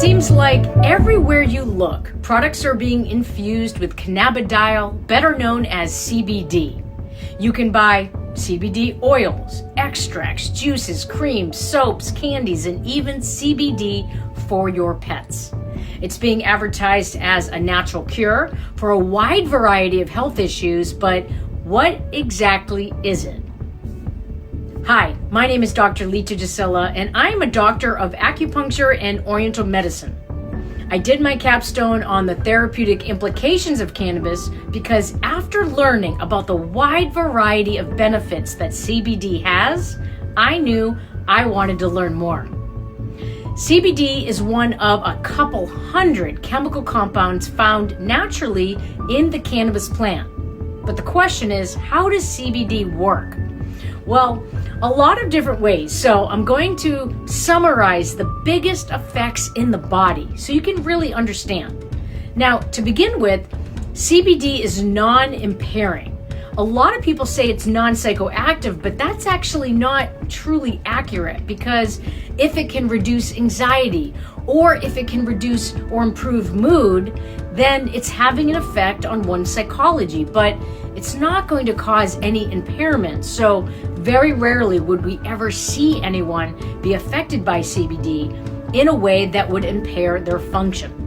Seems like everywhere you look, products are being infused with cannabidiol, better known as CBD. You can buy CBD oils, extracts, juices, creams, soaps, candies, and even CBD for your pets. It's being advertised as a natural cure for a wide variety of health issues, but what exactly is it? Hi, my name is Dr. Lita Gisela, and I'm a doctor of acupuncture and oriental medicine. I did my capstone on the therapeutic implications of cannabis because after learning about the wide variety of benefits that CBD has, I knew I wanted to learn more. CBD is one of a couple hundred chemical compounds found naturally in the cannabis plant. But the question is, how does CBD work? Well, a lot of different ways. So I'm going to summarize the biggest effects in the body so you can really understand. Now, to begin with, CBD is non-impairing. A lot of people say it's non-psychoactive, but that's actually not truly accurate, because if it can reduce anxiety or if it can reduce or improve mood, then it's having an effect on one's psychology, but it's not going to cause any impairment. So very rarely would we ever see anyone be affected by CBD in a way that would impair their function.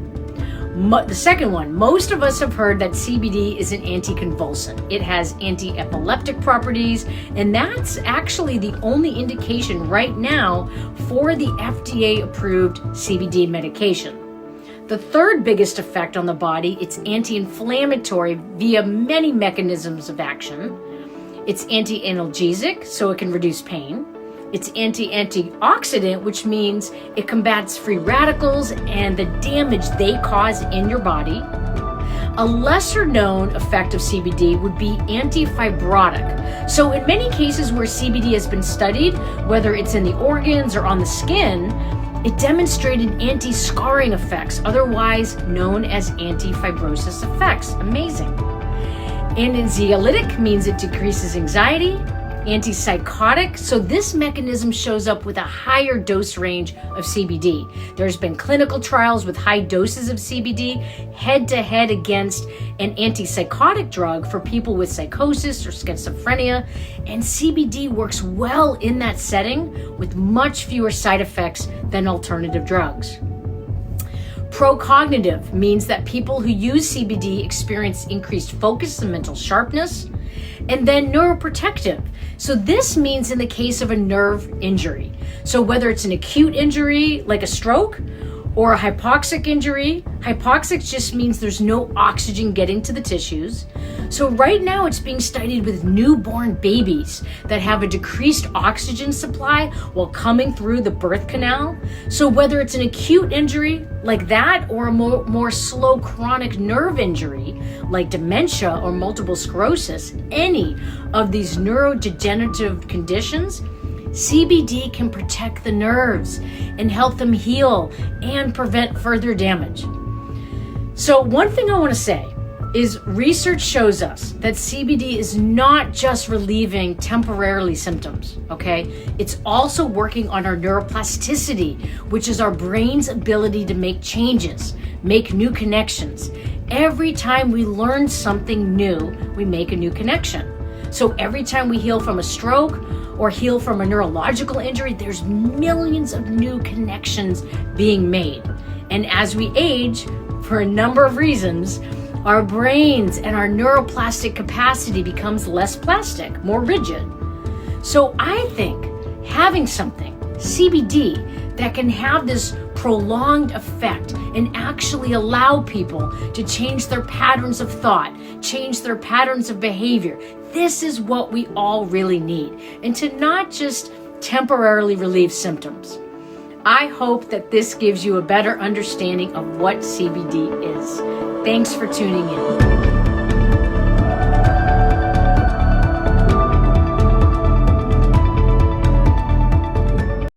The second one, most of us have heard that CBD is an anticonvulsant. It has anti-epileptic properties, and that's actually the only indication right now for the FDA-approved CBD medication. The third biggest effect on the body, it's anti-inflammatory via many mechanisms of action. It's anti-analgesic, so it can reduce pain. It's antioxidant, which means it combats free radicals and the damage they cause in your body. A lesser known effect of CBD would be anti-fibrotic. So in many cases where CBD has been studied, whether it's in the organs or on the skin, it demonstrated anti-scarring effects, otherwise known as anti-fibrosis effects. Amazing. Anxiolytic means it decreases anxiety. Antipsychotic, so this mechanism shows up with a higher dose range of CBD. There's been clinical trials with high doses of CBD head-to-head against an antipsychotic drug for people with psychosis or schizophrenia, and CBD works well in that setting with much fewer side effects than alternative drugs. Procognitive means that people who use CBD experience increased focus and mental sharpness. And then neuroprotective. So this means in the case of a nerve injury. So whether it's an acute injury like a stroke or a hypoxic injury, hypoxic just means there's no oxygen getting to the tissues. So right now it's being studied with newborn babies that have a decreased oxygen supply while coming through the birth canal. So whether it's an acute injury like that or a more slow chronic nerve injury like dementia or multiple sclerosis, any of these neurodegenerative conditions, CBD can protect the nerves and help them heal and prevent further damage. So one thing I want to say is research shows us that CBD is not just relieving temporarily symptoms, okay? It's also working on our neuroplasticity, which is our brain's ability to make changes, make new connections. Every time we learn something new, we make a new connection. So every time we heal from a stroke or heal from a neurological injury, there's millions of new connections being made. And as we age, for a number of reasons, our brains and our neuroplastic capacity becomes less plastic, more rigid. So I think having something, CBD, that can have this prolonged effect and actually allow people to change their patterns of thought, change their patterns of behavior. This is what we all really need, and to not just temporarily relieve symptoms. I hope that this gives you a better understanding of what CBD is. Thanks for tuning in.